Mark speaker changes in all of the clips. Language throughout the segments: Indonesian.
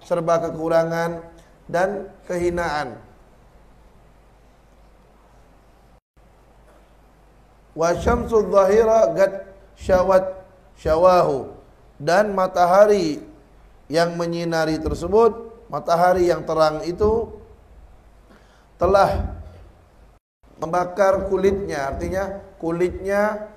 Speaker 1: serba kekurangan dan kehinaan. Wa syamsu dhahira gad syawahu, dan matahari yang menyinari tersebut, matahari yang terang itu telah membakar kulitnya, artinya kulitnya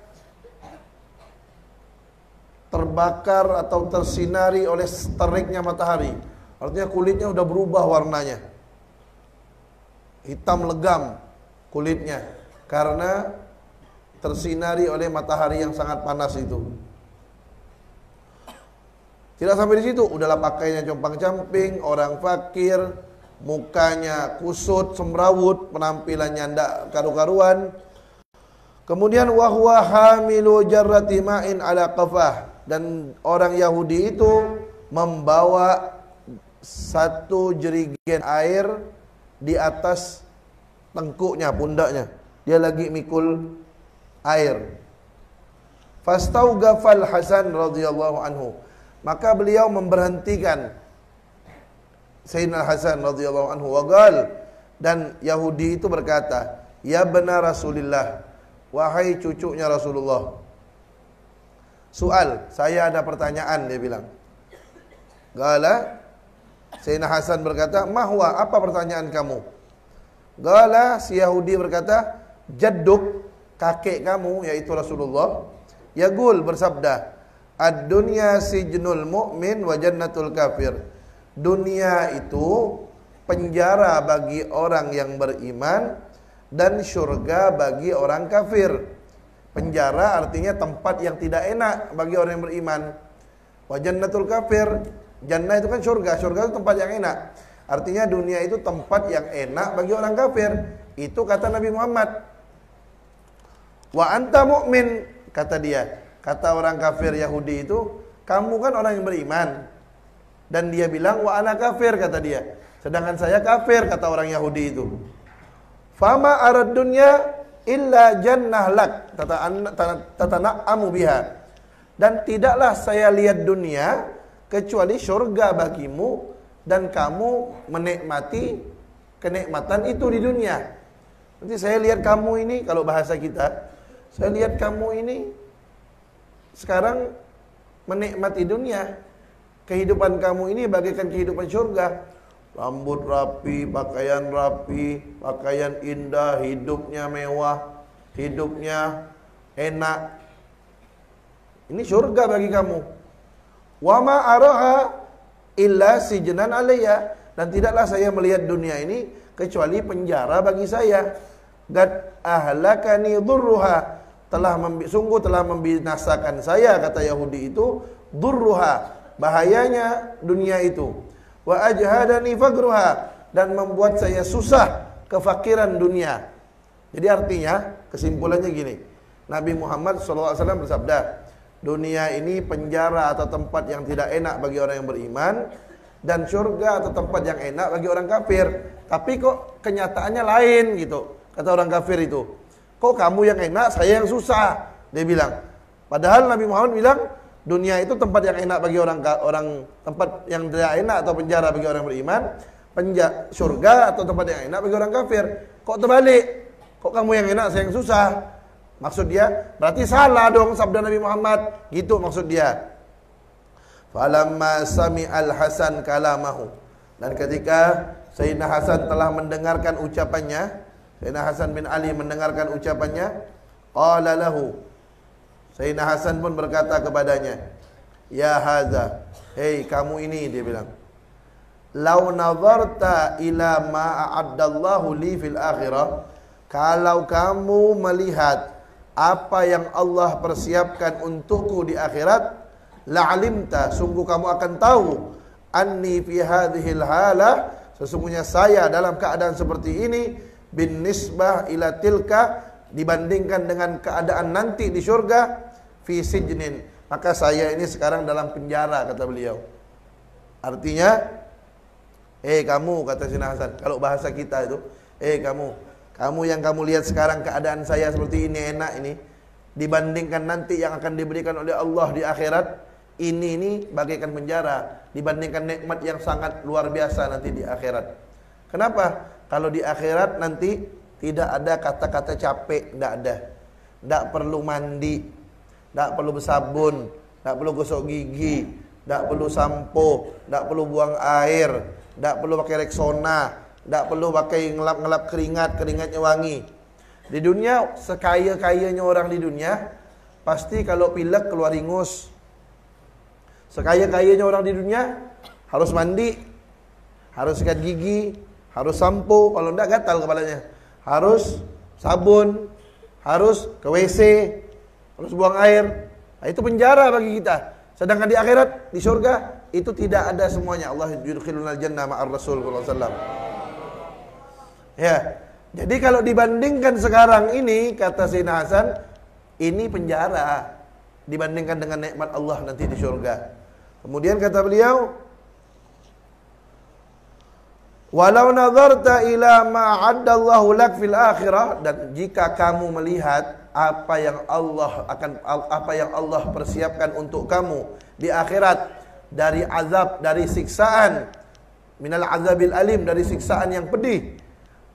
Speaker 1: terbakar atau tersinari oleh teriknya matahari. Artinya kulitnya udah berubah warnanya, hitam legam kulitnya karena tersinari oleh matahari yang sangat panas itu. Tidak sampai di situ, udahlah pakainya compang-camping, orang fakir, mukanya kusut, semrawut, penampilannya ndak karu-karuan. Kemudian wahwa hamilu jarrati ma'in ala qafah, dan orang Yahudi itu membawa satu jerigen air di atas tengkuknya, pundaknya. Dia lagi mikul air. Fastaugafal Hasan radhiyallahu anhu, maka beliau memberhentikan Sayyidina Hasan radhiyallahu anhu. Waqal, dan Yahudi itu berkata, ya benar Rasulullah, wahai cucunya Rasulullah, soal, saya ada pertanyaan, dia bilang. Gala, Sayyidina Hasan berkata, mahwa, apa pertanyaan kamu? Gala, si Yahudi berkata, jadduk, kakek kamu, yaitu Rasulullah, yaqul, bersabda, ad-dunya sijnul mu'min wa jannatul kafir. Dunia itu penjara bagi orang yang beriman dan syurga bagi orang kafir. Penjara artinya tempat yang tidak enak bagi orang yang beriman. Wa jannatul kafir, jannah itu kan syurga, syurga itu tempat yang enak. Artinya dunia itu tempat yang enak bagi orang kafir. Itu kata Nabi Muhammad. Wa anta mu'min, kata dia. Kata orang kafir Yahudi itu, kamu kan orang yang beriman. Dan dia bilang, wa ana kafir, kata dia. Sedangkan saya kafir, kata orang Yahudi itu. Fama arad dunya illa jannah lak tatana'amu biha. Dan tidaklah saya lihat dunia kecuali syurga bagimu dan kamu menikmati kenikmatan itu di dunia. Nanti saya lihat kamu ini, kalau bahasa kita, saya lihat kamu ini sekarang menikmati dunia. Kehidupan kamu ini bagaikan kehidupan syurga. Rambut rapi, pakaian indah, hidupnya mewah, hidupnya enak. Ini syurga bagi kamu. Wa ma araha illa sijnan alayya, dan tidaklah saya melihat dunia ini kecuali penjara bagi saya. Gad ahlakani dhurruha, sungguh telah membinasakan saya, kata Yahudi itu, dhurruha, bahayanya dunia itu. Wa ajhadani faqruha, dan membuat saya susah kefakiran dunia. Jadi artinya kesimpulannya gini, Nabi Muhammad SAW bersabda, dunia ini penjara atau tempat yang tidak enak bagi orang yang beriman, dan surga atau tempat yang enak bagi orang kafir. Tapi kok kenyataannya lain gitu, kata orang kafir itu. Kok kamu yang enak, saya yang susah, dia bilang. Padahal Nabi Muhammad bilang dunia itu tempat yang enak bagi orang tempat yang tidak enak atau penjara bagi orang beriman, surga atau tempat yang enak bagi orang kafir. Kok terbalik? Kok kamu yang enak, saya yang susah? Maksud dia, berarti salah dong sabda Nabi Muhammad. Gitu maksud dia. Falamma sami'al Hasan kalamahu, dan ketika Sayyidina Hasan telah mendengarkan ucapannya, Sayyidina Hasan bin Ali mendengarkan ucapannya, qala lahu, Sayyidina Hasan pun berkata kepadanya, ya hadza, hei kamu ini, dia bilang, lau nazarta ila ma a'addallahu li fil akhirah, kalau kamu melihat apa yang Allah persiapkan untukku di akhirat, la'alimta, sungguh kamu akan tahu, anni fi hadhil halah, sesungguhnya saya dalam keadaan seperti ini, bin nisbah ila tilka, dibandingkan dengan keadaan nanti di surga, fi sijnin, maka saya ini sekarang dalam penjara, kata beliau. Artinya, kamu, kata Sayyidina Hasan, kalau bahasa kita itu, kamu yang kamu lihat sekarang keadaan saya seperti ini, enak ini, dibandingkan nanti yang akan diberikan oleh Allah di akhirat, ini bagaikan penjara dibandingkan nikmat yang sangat luar biasa nanti di akhirat. Kenapa? Kalau di akhirat nanti tidak ada kata-kata capek, tidak ada. Tidak perlu mandi, tidak perlu bersabun, tidak perlu gosok gigi, tidak perlu sampo, tidak perlu buang air, tidak perlu pakai Rexona, tidak perlu pakai ngelap-ngelap keringatnya wangi. Di dunia, sekaya-kayanya orang di dunia, pasti kalau pilek keluar ingus. Sekaya-kayanya orang di dunia, harus mandi, harus sikat gigi, harus sampo, kalau enggak gatal kepalanya. Harus sabun, harus ke WC, harus buang air. Nah, itu penjara bagi kita. Sedangkan di akhirat, di surga, itu tidak ada semuanya. Allah yudkhilunal jannah ma'ar Rasul sallallahu alaihi wasallam. Ya. Jadi kalau dibandingkan sekarang ini, kata Sayyidina Hasan, ini penjara dibandingkan dengan nikmat Allah nanti di surga. Kemudian kata beliau, walau nazarta ila ma 'addallahu lak fil akhirah, dan jika kamu melihat apa yang Allah persiapkan untuk kamu di akhirat dari azab, dari siksaan, minal azabil alim, dari siksaan yang pedih,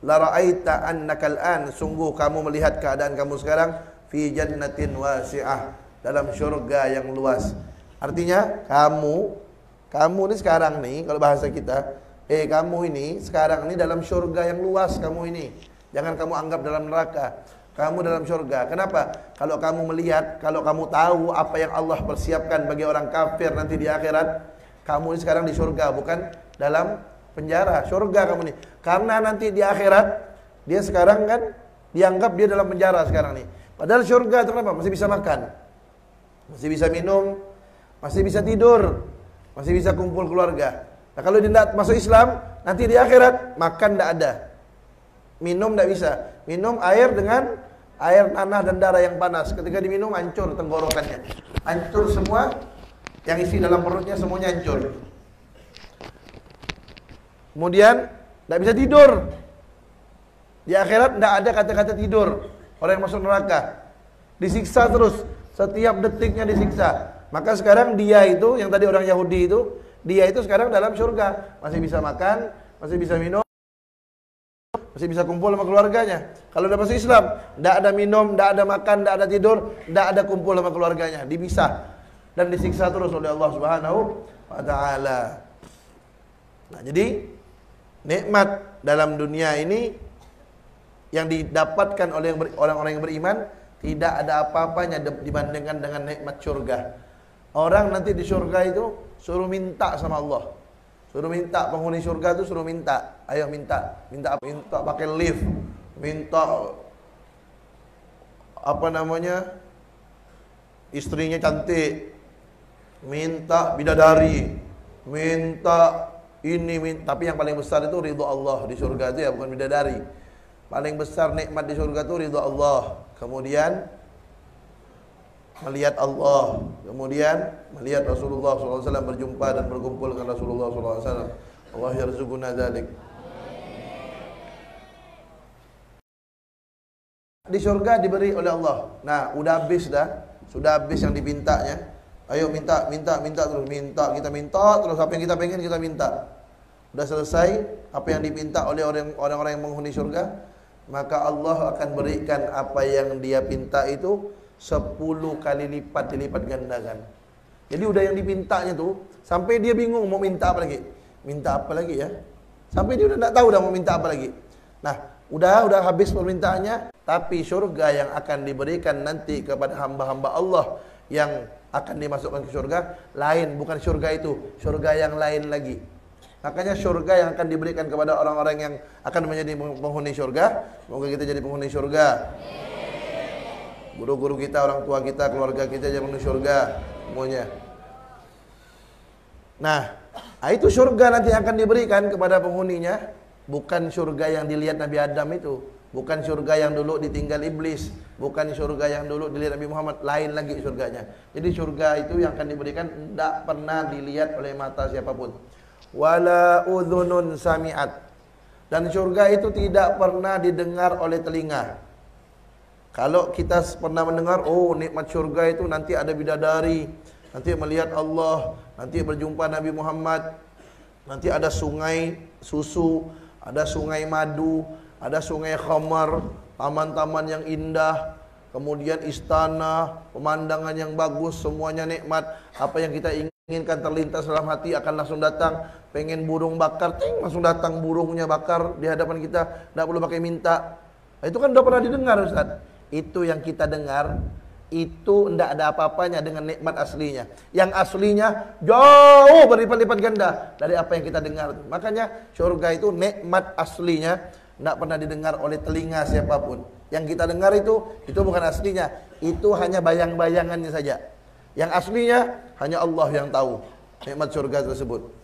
Speaker 1: la ra'aita annakal an, sungguh kamu melihat keadaan kamu sekarang fi jannatin wasi'ah, dalam syurga yang luas. Artinya kamu ini sekarang nih, kalau bahasa kita, kamu ini sekarang ini dalam syurga yang luas. Kamu ini jangan kamu anggap dalam neraka. Kamu dalam syurga. Kenapa? Kalau kamu melihat, kalau kamu tahu apa yang Allah persiapkan bagi orang kafir nanti di akhirat, kamu ini sekarang di syurga, bukan dalam penjara. Syurga kamu ini. Karena nanti di akhirat, dia sekarang kan dianggap dia dalam penjara sekarang nih. Padahal syurga itu kenapa? Masih bisa makan, masih bisa minum, masih bisa tidur, masih bisa kumpul keluarga. Nah, kalau dia tidak masuk Islam, nanti di akhirat makan tidak ada, minum tidak bisa. Minum air dengan air nanah dan darah yang panas. Ketika diminum hancur tenggorokannya, hancur semua yang isi dalam perutnya, semuanya hancur. Kemudian tidak bisa tidur. Di akhirat tidak ada kata-kata tidur. Orang yang masuk neraka disiksa terus, setiap detiknya disiksa. Maka sekarang dia itu, yang tadi orang Yahudi itu, dia itu sekarang dalam surga, masih bisa makan, masih bisa minum, masih bisa kumpul sama keluarganya. Kalau udah masuk Islam, tidak ada minum, tidak ada makan, tidak ada tidur, tidak ada kumpul sama keluarganya, dipisah dan disiksa terus oleh Allah Subhanahu wa taala. Nah, jadi nikmat dalam dunia ini yang didapatkan oleh orang-orang yang beriman tidak ada apa-apanya dibandingkan dengan nikmat surga. Orang nanti di surga itu suruh minta sama Allah. Suruh minta, penghuni surga itu suruh minta. Ayo minta. Minta apa? Minta pakai lift. Minta apa namanya? Istrinya cantik. Minta bidadari. Minta ini, minta. Tapi yang paling besar itu ridho Allah di surga itu ya, bukan bidadari. Paling besar nikmat di surga itu ridho Allah. Kemudian melihat Allah, kemudian melihat Rasulullah SAW, berjumpa dan berkumpul dengan Rasulullah SAW. Allah yarzuquna dzalik. Di surga diberi oleh Allah. Nah, udah habis dah, sudah habis yang dipintanya. Ayo minta terus, kita minta terus, apa yang kita pengen kita minta. Udah selesai apa yang dipinta oleh orang-orang yang menghuni surga, maka Allah akan berikan apa yang dia pinta itu 10 kali lipat, dilipat gandakan. Jadi udah yang dipintanya tuh, sampai dia bingung mau minta apa lagi. Minta apa lagi ya? Sampai dia udah tidak tahu dah mau minta apa lagi. Nah, udah habis permintaannya, tapi surga yang akan diberikan nanti kepada hamba-hamba Allah yang akan dimasukkan ke surga lain, bukan surga itu, surga yang lain lagi. Makanya surga yang akan diberikan kepada orang-orang yang akan menjadi penghuni surga, semoga kita jadi penghuni surga. Guru-guru kita, orang tua kita, keluarga kita jadi penghuni surga semuanya. Nah, itu surga nanti akan diberikan kepada penghuninya, bukan surga yang dilihat Nabi Adam itu, bukan surga yang dulu ditinggal iblis, bukan surga yang dulu dilihat Nabi Muhammad, lain lagi surganya. Jadi surga itu yang akan diberikan tidak pernah dilihat oleh mata siapapun. Wala udhunun sami'at, dan surga itu tidak pernah didengar oleh telinga. Kalau kita pernah mendengar, oh nikmat surga itu nanti ada bidadari, nanti melihat Allah, nanti berjumpa Nabi Muhammad, nanti ada sungai susu, ada sungai madu, ada sungai khamar, taman-taman yang indah, kemudian istana, pemandangan yang bagus, semuanya nikmat. Apa yang kita inginkan terlintas dalam hati akan langsung datang. Pengen burung bakar, ting, langsung datang burungnya bakar di hadapan kita, tidak perlu pakai minta. Itu kan udah pernah didengar, Ustaz. Itu yang kita dengar, itu tidak ada apa-apanya dengan nikmat aslinya. Yang aslinya jauh berlipat-lipat ganda dari apa yang kita dengar. Makanya surga itu nikmat aslinya tidak pernah didengar oleh telinga siapapun. Yang kita dengar itu bukan aslinya. Itu hanya bayang-bayangannya saja. Yang aslinya hanya Allah yang tahu nikmat surga tersebut.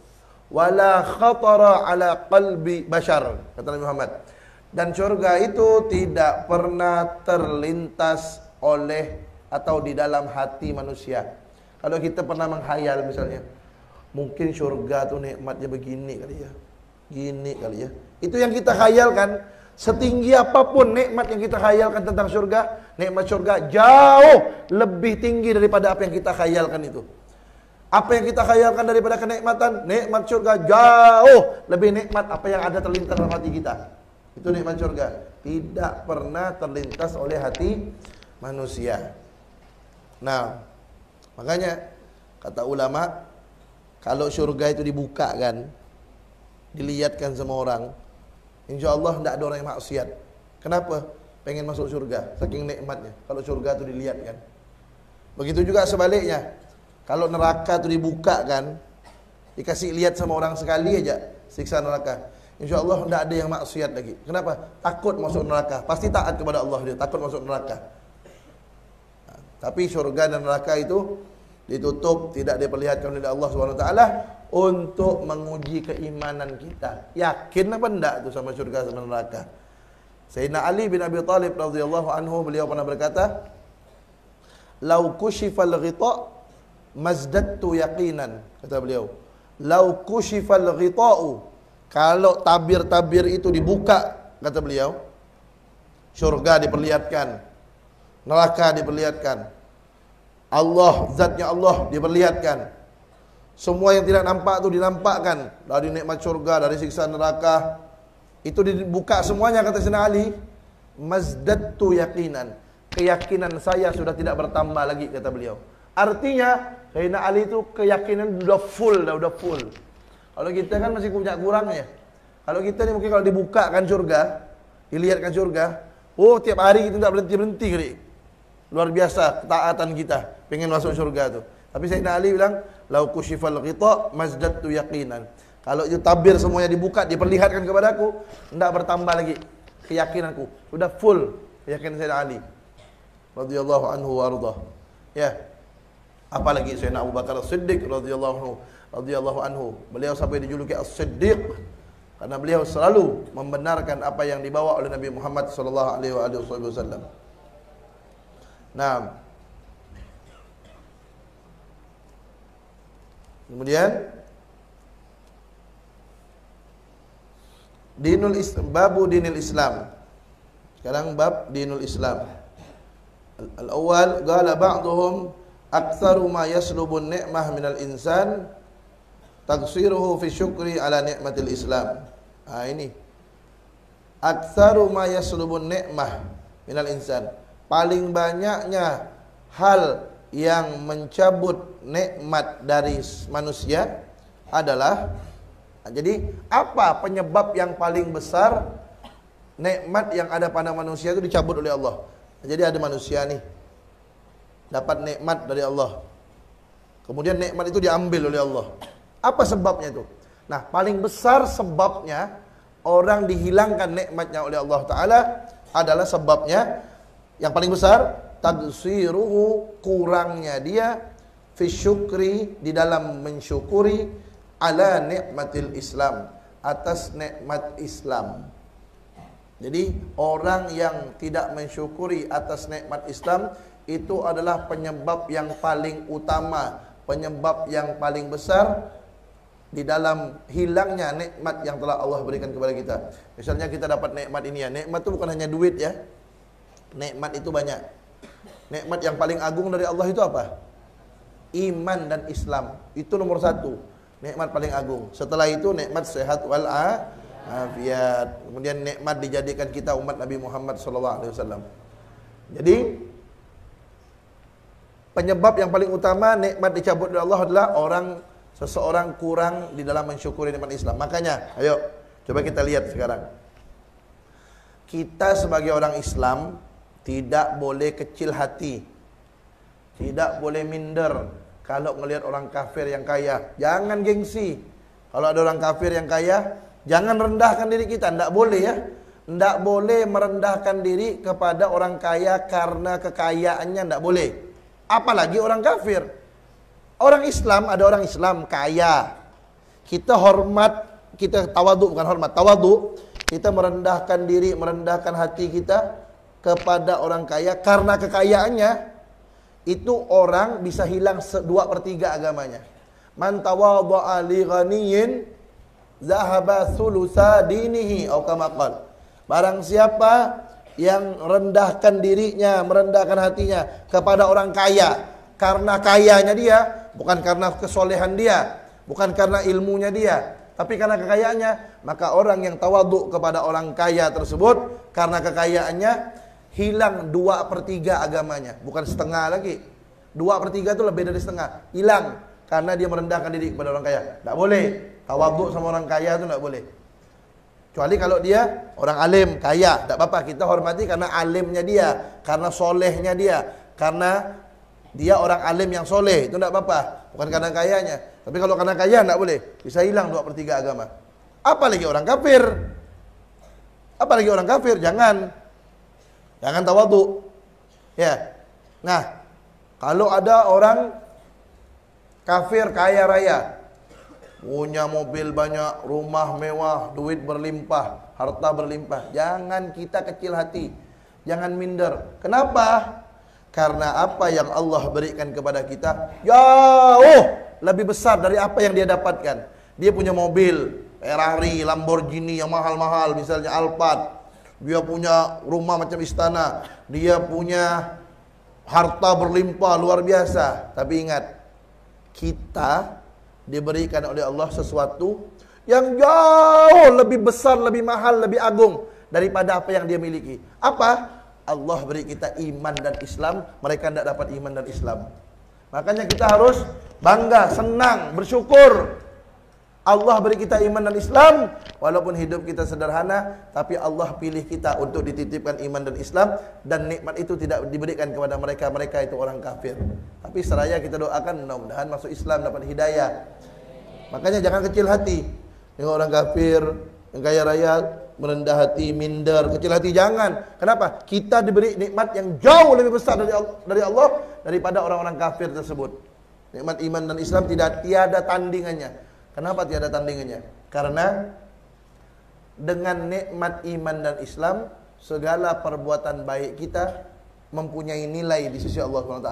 Speaker 1: Wala khatara ala qalbi bashar, kata Nabi Muhammad. Dan surga itu tidak pernah terlintas oleh atau di dalam hati manusia. Kalau kita pernah menghayal misalnya, mungkin surga tuh nikmatnya begini kali ya, gini kali ya. Itu yang kita khayalkan. Setinggi apapun nikmat yang kita khayalkan tentang surga, nikmat surga jauh lebih tinggi daripada apa yang kita khayalkan itu. Apa yang kita khayalkan daripada kenikmatan, nikmat surga jauh lebih nikmat apa yang ada terlintas dalam hati kita. Itu nikmat surga. Tidak pernah terlintas oleh hati manusia. Nah, makanya kata ulama, kalau surga itu dibuka kan, dilihatkan sama orang, insya Allah tidak ada orang yang maksiat. Kenapa? Pengen masuk surga, saking nikmatnya. Kalau surga itu dilihatkan. Begitu juga sebaliknya. Kalau neraka itu dibuka kan, dikasih lihat sama orang sekali aja siksa neraka, insya Allah tidak ada yang maksiat lagi. Kenapa? Takut masuk neraka. Pasti taat kepada Allah dia, takut masuk neraka. Nah, tapi surga dan neraka itu ditutup, tidak diperlihatkan oleh Allah SWT untuk menguji keimanan kita. Yakin apa enggak itu sama surga sama neraka? Sayyidina Ali bin Abi Thalib radhiyallahu anhu, beliau pernah berkata, "Lau kushifal ghita' mazdattu yaqinan," kata beliau. "Lau kushifal ghita'u," kalau tabir-tabir itu dibuka, kata beliau, surga diperlihatkan, neraka diperlihatkan, Allah, zatnya Allah diperlihatkan, semua yang tidak nampak itu dinampakkan, dari nikmat surga, dari siksa neraka, itu dibuka semuanya, kata Sayyidina Ali, mazdattu yaqinan, keyakinan saya sudah tidak bertambah lagi, kata beliau. Artinya Sayyidina Ali itu keyakinan sudah full, udah full. Kalau kita kan masih punya kurangnya. Kalau kita ni mungkin kalau dibukakan surga, dilihatkan surga, oh tiap hari kita tidak berhenti-berhenti kali. Luar biasa ketaatan kita, pengen masuk surga tu. Tapi Sayyidina Ali bilang, "Lau kushifal ghita' mazdattu yaqinan." Kalau itu tabir semuanya dibuka, diperlihatkan kepadaku, tidak bertambah lagi keyakinanku. Sudah full keyakinan Sayyidina Ali radhiyallahu anhu wa ardhah. Ya. Apalagi Sayyidina Abu Bakar As-Siddiq radhiyallahu anhu. Beliau sampai dijuluki As-Siddiq karena beliau selalu membenarkan apa yang dibawa oleh Nabi Muhammad sallallahu alaihi wasallam. Nah, kemudian babu dinil Islam. Sekarang bab dinul Islam. Al-awwal qala ba'dhum aktsaru ma yaslubun ni'mah minal insan taqsiruhu fi syukri ala ni'matil Islam. Ini aktsaru ma yaslubun ni'mah minal insan, paling banyaknya hal yang mencabut nikmat dari manusia adalah, jadi apa penyebab yang paling besar nikmat yang ada pada manusia itu dicabut oleh Allah? Jadi ada manusia nih dapat nikmat dari Allah, kemudian nikmat itu diambil oleh Allah. Apa sebabnya itu? Nah, paling besar sebabnya orang dihilangkan nikmatnya oleh Allah Ta'ala adalah sebabnya yang paling besar, tadsiruhu, kurangnya dia, fi syukri, di dalam mensyukuri, ala nikmatil Islam, atas nikmat Islam. Jadi orang yang tidak mensyukuri atas nikmat Islam, itu adalah penyebab yang paling utama, penyebab yang paling besar di dalam hilangnya nikmat yang telah Allah berikan kepada kita. Misalnya kita dapat nikmat ini ya, nikmat itu bukan hanya duit ya, nikmat itu banyak. Nikmat yang paling agung dari Allah itu apa? iman dan Islam. Itu nomor satu, nikmat paling agung. Setelah itu nikmat sehat wal afiat. Kemudian nikmat dijadikan kita umat Nabi Muhammad SAW. Jadi penyebab yang paling utama nikmat dicabut oleh Allah adalah seseorang kurang di dalam mensyukuri nikmat Islam. Makanya, ayo coba kita lihat sekarang. Kita sebagai orang Islam tidak boleh kecil hati, tidak boleh minder kalau melihat orang kafir yang kaya. Jangan gengsi. Kalau ada orang kafir yang kaya, jangan rendahkan diri kita. Tidak boleh ya. Tidak boleh merendahkan diri kepada orang kaya karena kekayaannya. Tidak boleh. Apalagi orang kafir. Orang Islam, ada orang Islam kaya. Kita hormat, kita tawadhu, bukan hormat, tawadhu. Kita merendahkan diri, merendahkan hati kita kepada orang kaya karena kekayaannya. Itu orang bisa hilang 2/3 agamanya. Man tawadha'a li ghaniyin zahaba thulutsa dinihi atau kama qala. Barang siapa yang rendahkan dirinya, merendahkan hatinya kepada orang kaya karena kayanya dia, bukan karena kesolehan dia, bukan karena ilmunya dia, tapi karena kekayaannya, maka orang yang tawadhu kepada orang kaya tersebut karena kekayaannya hilang 2/3 agamanya, bukan setengah lagi. 2/3 itu lebih dari setengah, hilang karena dia merendahkan diri kepada orang kaya. Tidak boleh tawadhu sama orang kaya, itu tidak boleh. Kecuali kalau dia orang alim, kaya, tidak apa-apa, kita hormati karena alimnya dia, karena solehnya dia, karena dia orang alim yang soleh, itu tidak apa-apa, bukan karena kayanya. Tapi kalau karena kaya tidak boleh, bisa hilang 2/3 agama. Apalagi orang kafir, apalagi orang kafir, jangan tawadhu. Ya, nah, kalau ada orang kafir kaya raya, punya mobil banyak, rumah mewah, duit berlimpah, harta berlimpah, jangan kita kecil hati, jangan minder. Kenapa? Karena apa yang Allah berikan kepada kita jauh lebih besar dari apa yang dia dapatkan. Dia punya mobil Ferrari, Lamborghini yang mahal-mahal, misalnya Alphard. Dia punya rumah macam istana, dia punya harta berlimpah luar biasa. Tapi ingat, kita diberikan oleh Allah sesuatu yang jauh lebih besar, lebih mahal, lebih agung daripada apa yang dia miliki. Apa? Allah beri kita iman dan Islam, mereka tidak dapat iman dan Islam. Makanya kita harus bangga, senang, bersyukur. Allah beri kita iman dan Islam, walaupun hidup kita sederhana, tapi Allah pilih kita untuk dititipkan iman dan Islam, dan nikmat itu tidak diberikan kepada mereka itu orang kafir. Tapi seraya kita doakan mudah-mudahan masuk Islam, dapat hidayah. Makanya jangan kecil hati dengan orang kafir, yang kaya raya, merendah hati, minder, kecil hati, jangan. Kenapa? Kita diberi nikmat yang jauh lebih besar dari Allah daripada orang-orang kafir tersebut. Nikmat iman dan Islam tiada tandingannya. Kenapa tiada tandingannya? Karena dengan nikmat iman dan Islam, segala perbuatan baik kita mempunyai nilai di sisi Allah SWT.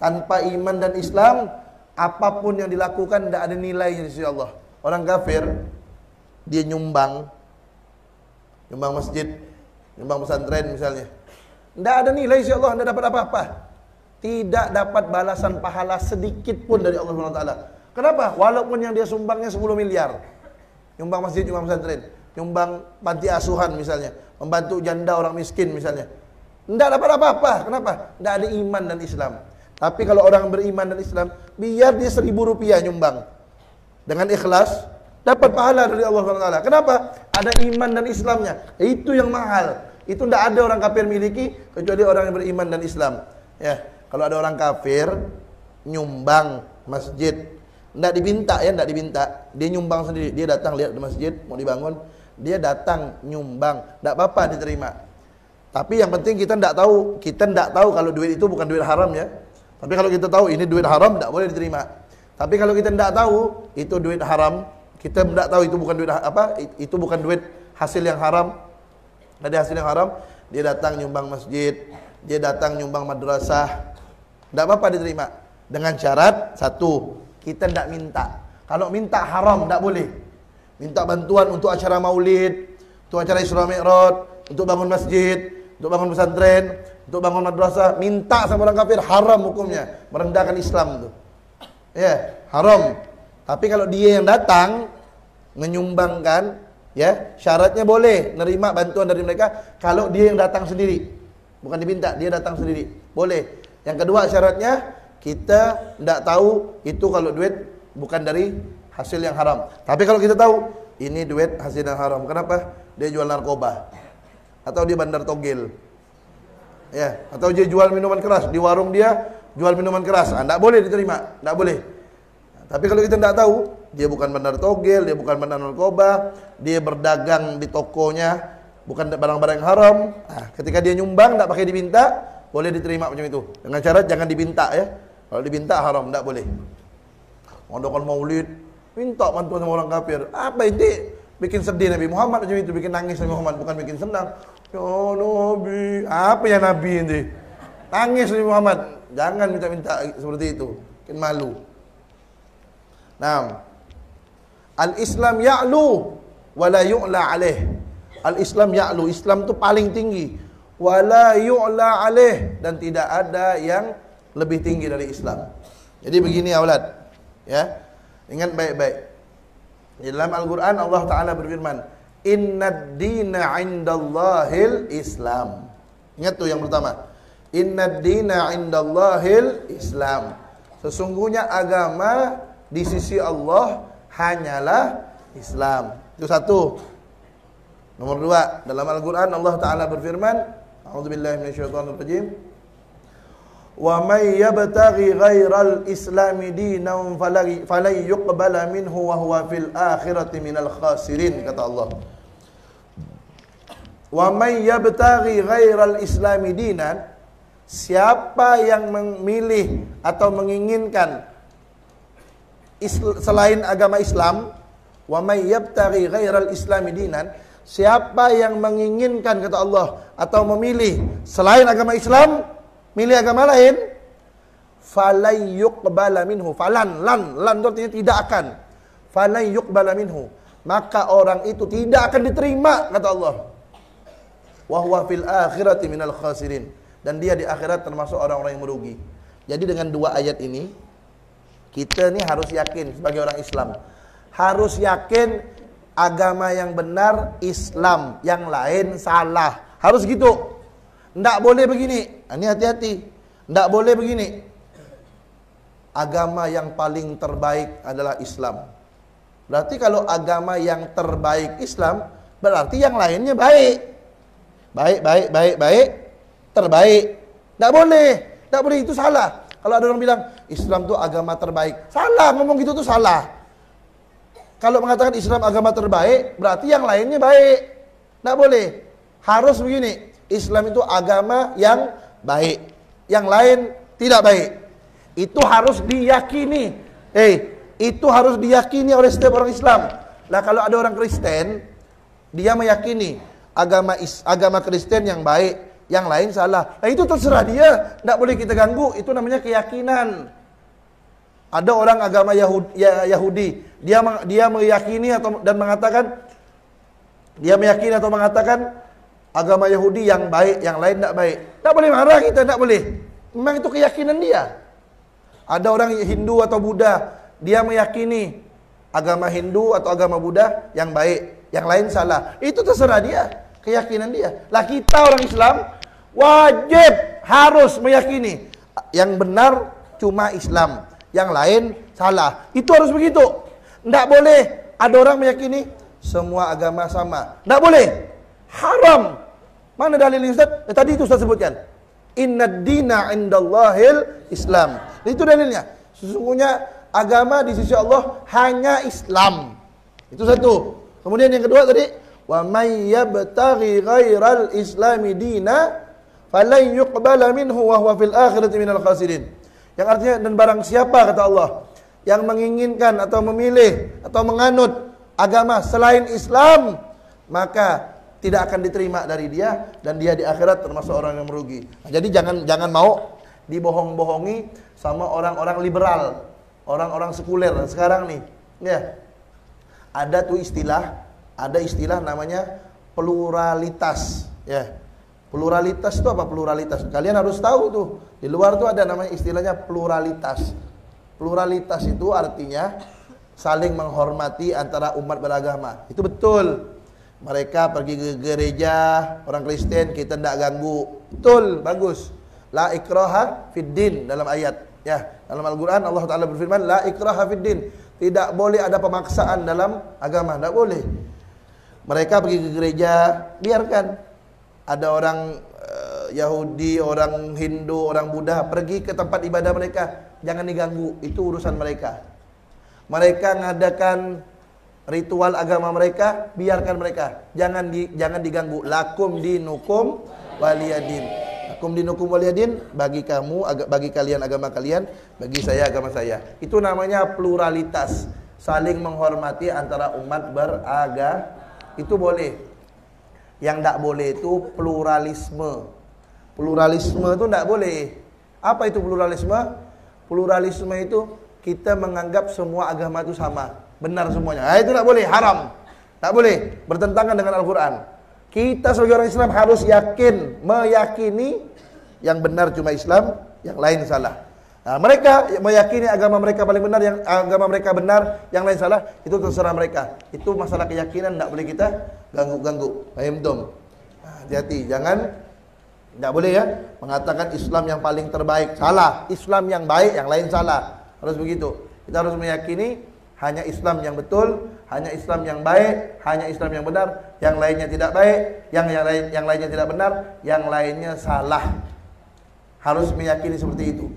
Speaker 1: Tanpa iman dan Islam, apapun yang dilakukan tidak ada nilainya di sisi Allah. Orang kafir, dia nyumbang masjid, nyumbang pesantren misalnya, tidak ada nilai di sisi Allah, tidak dapat apa-apa, tidak dapat balasan pahala sedikit pun dari Allah SWT. Kenapa? Walaupun yang dia sumbangnya 10 miliar, nyumbang masjid, nyumbang pesantren, nyumbang panti asuhan misalnya, membantu janda orang miskin misalnya, tidak dapat apa-apa. Kenapa? Tidak ada iman dan Islam. Tapi kalau orang beriman dan Islam, biar dia 1.000 rupiah nyumbang dengan ikhlas, dapat pahala dari Allah SWT. Kenapa? Ada iman dan Islamnya. Itu yang mahal. Itu tidak ada orang kafir miliki kecuali orang yang beriman dan Islam. Ya, kalau ada orang kafir nyumbang masjid, tidak diminta ya, tidak diminta. Dia nyumbang sendiri. Dia datang lihat di masjid mau dibangun, dia datang nyumbang, tidak apa-apa diterima. Tapi yang penting kita tidak tahu kalau duit itu bukan duit haram ya. Tapi kalau kita tahu ini duit haram, tidak boleh diterima. Tapi kalau kita tidak tahu itu duit haram, kita tidak tahu itu bukan duit itu bukan duit hasil yang haram, dari hasil yang haram, dia datang nyumbang masjid, dia datang nyumbang madrasah, tidak apa-apa diterima. Dengan syarat satu, kita tidak minta. Kalau minta haram, tidak boleh. Minta bantuan untuk acara maulid, untuk acara Isra Mi'raj, untuk bangun masjid, untuk bangun pesantren, untuk bangun madrasah, minta sama orang kafir, haram hukumnya, merendahkan Islam itu. Ya, haram. Tapi kalau dia yang datang menyumbangkan, ya, syaratnya boleh nerima bantuan dari mereka kalau dia yang datang sendiri. Bukan diminta, dia datang sendiri. Boleh. Yang kedua syaratnya, kita tidak tahu itu kalau duit bukan dari hasil yang haram. Tapi kalau kita tahu ini duit hasil yang haram. Kenapa? Dia jual narkoba. Atau dia bandar togel. Ya, atau dia jual minuman keras. Di warung dia jual minuman keras. Tidak boleh diterima. Tidak boleh. Tapi kalau kita tidak tahu, dia bukan bandar togel, dia bukan bandar narkoba, dia berdagang di tokonya, bukan barang-barang yang haram. Nah, ketika dia nyumbang, tidak pakai diminta, boleh diterima macam itu. Dengan syarat jangan dibinta ya. Kalau dibinta haram, tidak boleh. Ngadakan maulid, minta bantuan sama orang kafir. Apa ini? Bikin sedih Nabi Muhammad macam itu, bikin nangis Nabi Muhammad, bukan bikin senang. Ya Nabi, apa ya Nabi ini? Nangis Nabi Muhammad. Jangan minta-minta seperti itu, bikin malu. Nah, al-Islam ya'lu wala yu'la alaih. Al-Islam ya'lu, Islam itu paling tinggi. Wala yu'la alaih, dan tidak ada yang lebih tinggi dari Islam. Jadi begini ya aulad, ya. Ingat baik-baik. Di dalam Al-Qur'an Allah Ta'ala berfirman, "Innad dina 'indallahil Islam." Ingat tuh yang pertama. Innad dina 'indallahil Islam. Sesungguhnya agama di sisi Allah hanyalah Islam. Itu satu. Nomor dua, dalam Al-Quran Allah Ta'ala berfirman, A'udzubillahi minasyaitonirrajim, "Wa may yabtaghi ghairal islami dinan falan yuqbala minhu wa huwa fil akhirati minal khasirin," kata Allah. Wa may yabtaghi ghairal islami dinan, siapa yang memilih atau menginginkan selain agama Islam, wa may yabtaghi ghairal islami dinan, siapa yang menginginkan, kata Allah, atau memilih selain agama Islam, milih agama lain, falay yuqbala minhu, falan, lan itu artinya tidak akan, falay yuqbala minhu, maka orang itu tidak akan diterima, kata Allah, wa huwa fil akhirati minal khasirin, dan dia di akhirat termasuk orang-orang yang merugi. Jadi dengan dua ayat ini kita nih harus yakin sebagai orang Islam, harus yakin agama yang benar Islam, yang lain salah. Harus gitu. Nggak boleh begini. Ini hati-hati. Nggak boleh begini. Agama yang paling terbaik adalah Islam. Berarti kalau agama yang terbaik Islam, berarti yang lainnya baik. Baik, terbaik. Nggak boleh. Nggak boleh, itu salah. Kalau ada orang bilang Islam itu agama terbaik, salah, ngomong gitu tuh salah. Kalau mengatakan Islam agama terbaik, berarti yang lainnya baik. Nggak boleh. Harus begini, Islam itu agama yang baik, yang lain tidak baik. Itu harus diyakini. Itu harus diyakini oleh setiap orang Islam. Lah kalau ada orang Kristen, dia meyakini agama Kristen yang baik, yang lain salah. Nah itu terserah dia, tidak boleh kita ganggu. Itu namanya keyakinan. Ada orang agama Yahudi, dia meyakini dan mengatakan, dia meyakini atau mengatakan agama Yahudi yang baik, yang lain tidak baik. Tidak boleh marah kita, tidak boleh. Memang itu keyakinan dia. Ada orang Hindu atau Buddha, dia meyakini agama Hindu atau agama Buddha yang baik, yang lain salah. Itu terserah dia, keyakinan dia. Lah kita orang Islam wajib harus meyakini yang benar cuma Islam, yang lain salah. Itu harus begitu. Tidak boleh ada orang meyakini semua agama sama. Tidak boleh. Haram. Mana dalilnya Ustaz? Tadi itu Ustaz sebutkan. Innad dina indallahil Islam. Itu dalilnya. Sesungguhnya agama di sisi Allah hanya Islam. Itu satu. Kemudian yang kedua tadi, wa may yabtaghi ghairal islami dina falan yuqbala minhu wa huwa fil akhirati minal khasirin. Yang artinya, dan barang siapa, kata Allah, yang menginginkan atau memilih atau menganut agama selain Islam, maka tidak akan diterima dari dia, dan dia di akhirat termasuk orang yang merugi. Nah, jadi jangan mau dibohong-bohongi sama orang-orang liberal, orang-orang sekuler sekarang nih. Ya. Ada istilah namanya pluralitas, ya. Pluralitas itu apa pluralitas? Kalian harus tahu tuh. Di luar tuh ada namanya istilahnya pluralitas. Pluralitas itu artinya saling menghormati antara umat beragama. Itu betul. Mereka pergi ke gereja orang Kristen, kita tidak ganggu. Betul, bagus. La ikraha fid din dalam ayat. Ya, dalam Al-Quran Allah Ta'ala berfirman, la ikraha fid din. Tidak boleh ada pemaksaan dalam agama, tidak boleh. Mereka pergi ke gereja, biarkan. Ada orang Yahudi, orang Hindu, orang Buddha pergi ke tempat ibadah mereka, jangan diganggu, itu urusan mereka. Mereka mengadakan ritual agama mereka, biarkan mereka, jangan diganggu. Lakum dinukum waliyadin. Lakum dinukum waliyadin, bagi kamu, bagi kalian agama kalian, bagi saya agama saya. Itu namanya pluralitas, saling menghormati antara umat beragama. Itu boleh. Yang tidak boleh itu pluralisme. Pluralisme itu tidak boleh. Apa itu pluralisme? Pluralisme itu kita menganggap semua agama itu sama, benar semuanya. Itu tidak boleh, haram. Tak boleh, bertentangan dengan Al-Quran. Kita sebagai orang Islam harus meyakini yang benar cuma Islam, yang lain salah. Nah, mereka meyakini agama mereka paling benar, yang agama mereka benar, yang lain salah, itu terserah mereka. Itu masalah keyakinan, tidak boleh kita ganggu-ganggu. Paham dong? Hati-hati, jangan. Tidak boleh ya mengatakan Islam yang paling terbaik, salah. Islam yang baik, yang lain salah. Harus begitu. Kita harus meyakini hanya Islam yang betul, hanya Islam yang baik, hanya Islam yang benar. Yang lainnya tidak baik, yang lainnya tidak benar, yang lainnya salah. Harus meyakini seperti itu.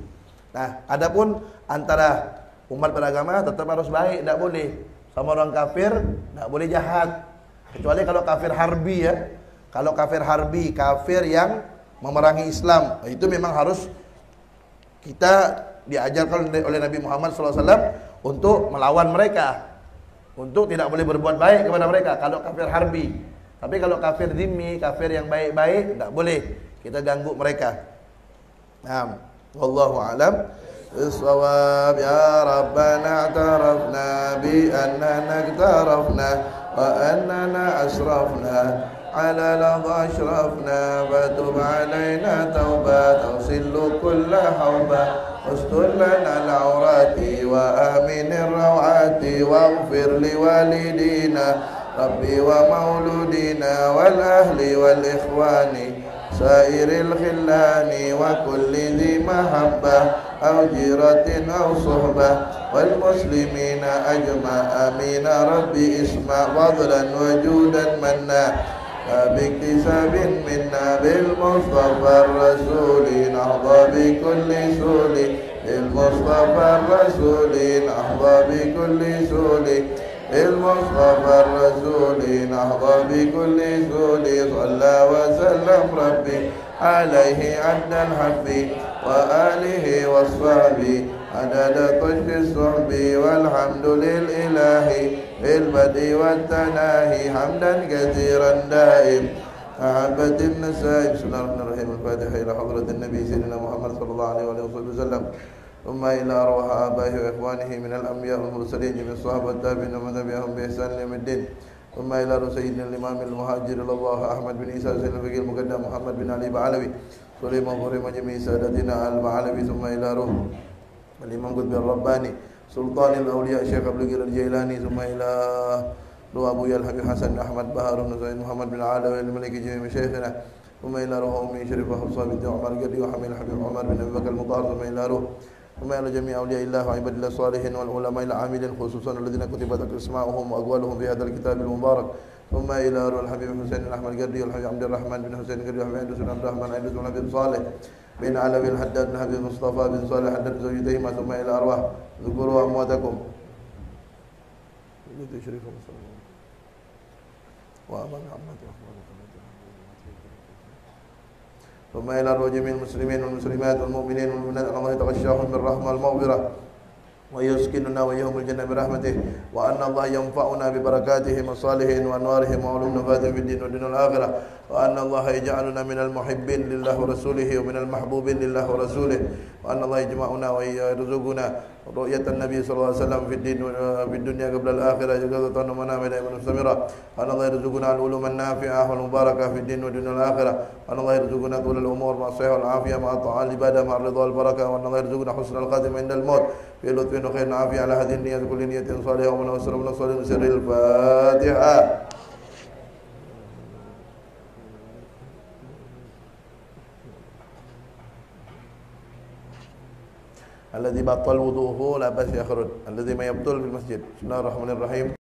Speaker 1: Nah, adapun antara umat beragama tetap harus baik, tidak boleh. Sama orang kafir tidak boleh jahat. Kecuali kalau kafir harbi ya. Kalau kafir harbi, kafir yang memerangi Islam, itu memang harus kita diajarkan oleh Nabi Muhammad SAW untuk melawan mereka, untuk tidak boleh berbuat baik kepada mereka kalau kafir harbi. Tapi kalau kafir dhimmi, kafir yang baik-baik, tidak boleh kita ganggu mereka. Nah, wallahu a'lam bissawab. Ya Rabbana i'tarafna bi annana i'tarafna wa annana asrafna على لظى أشرفنا فتب علينا توبة تغسل كل حوبة واستر لنا العورات وآمن الروعات واغفر لوالدينا ربي ومولودينا والأهل والإخوان سائر الخلان وكل ذي محبة أو جيرة أو صحبة والمسلمين أجمع آمين ربي اسمع فضلا وجودا منا باكتساب منا بالمصطفى الرسول نحظى بكل سول بالمصطفى الرسول نحظى بكل سول بالمصطفى الرسول نحظى بكل سول صلى وسلم ربي عليه عد الحب وآله وصحبه عدد طشت الصحب والحمد للإله بالبدء والتناهي حمدا كثيرا دائم محبة النساء. بسم الله الرحمن الرحيم. الفاتحة إلى حضرة النبي سيدنا محمد صلى الله عليه وسلم ثم إلى أرواح آبائه وإخوانه من الأنبياء والمرسلين من الصحابة والتابعين ومن تبعهم بإحسان إلى يوم الدين. ثم إلى سيدنا الإمام المهاجر إلى الله أحمد بن عيسى سيد الفقيه المقدم محمد بن علي بعلوي سليمان فريم جميع سادتنا البعلوي. ثم إلى روح الإمام قطب الرباني سلطان الأولياء شيخ عبد القادر الجيلاني. ثم إلى روح أبويا الحبيب حسن أحمد بهار بن سعيد محمد بن عالوي الملك جميع مشايخنا. ثم إلى روح أمي شريف حفصة بنت عمر قدي وحميد الحبيب عمر بن أبي بكر المطهر. ثم إلى روح ثم إلى جميع أولياء الله وعباد الله الصالحين والعلماء العاملين خصوصا الذين كتبت أسماؤهم وأقوالهم في هذا الكتاب المبارك. ثم إلى روح الحبيب حسين الأحمد قدي والحبيب عبد الرحمن بن حسين قدي والحبيب عبد الرحمن عبد الحبيب صالح بن علوي الحداد بن حبيب مصطفى بن صالح حداد زوجتيهما. ثم إلى أرواح ذكروا أمواتكم ثم إلى أرواح جميع المسلمين والمسلمات والمؤمنين والمؤمنات الله يتغشاهم بالرحمة والمغفرة ويسكننا وإياهم الجنة برحمته وأن الله ينفعنا ببركاتهم وصالحين وأنوارهم وعلوم نفاتهم في الدين والدين والآخرة وأن الله يجعلنا من المحبين لله ورسوله ومن المحبوبين لله ورسوله wa anna Allah yajma'una wa yarzuquna ru'yatan nabi sallallahu alaihi wasallam fid dunya qabla al-akhirah jazatan wa manamida wa mustamira wa anna Allah yarzuquna al-ulum an-nafi'ah wal mubarakah fid din wa dunya al-akhirah wa anna Allah yarzuquna tul al-umur ma sahih wal afiyah ma ta'al ibadah ma ridha wal barakah wa anna Allah yarzuquna husnal khatimah inda al-maut fi lutfin wa khairin afiyah ala hadhihi niyyat kulli niyyatin salihah wa nasr min salihin sirril Fatihah. Alladhi batal wudu'uhu la bas yakhrud alladhi ma yabtul fil masjid. Bismillahirrahmanirrahim.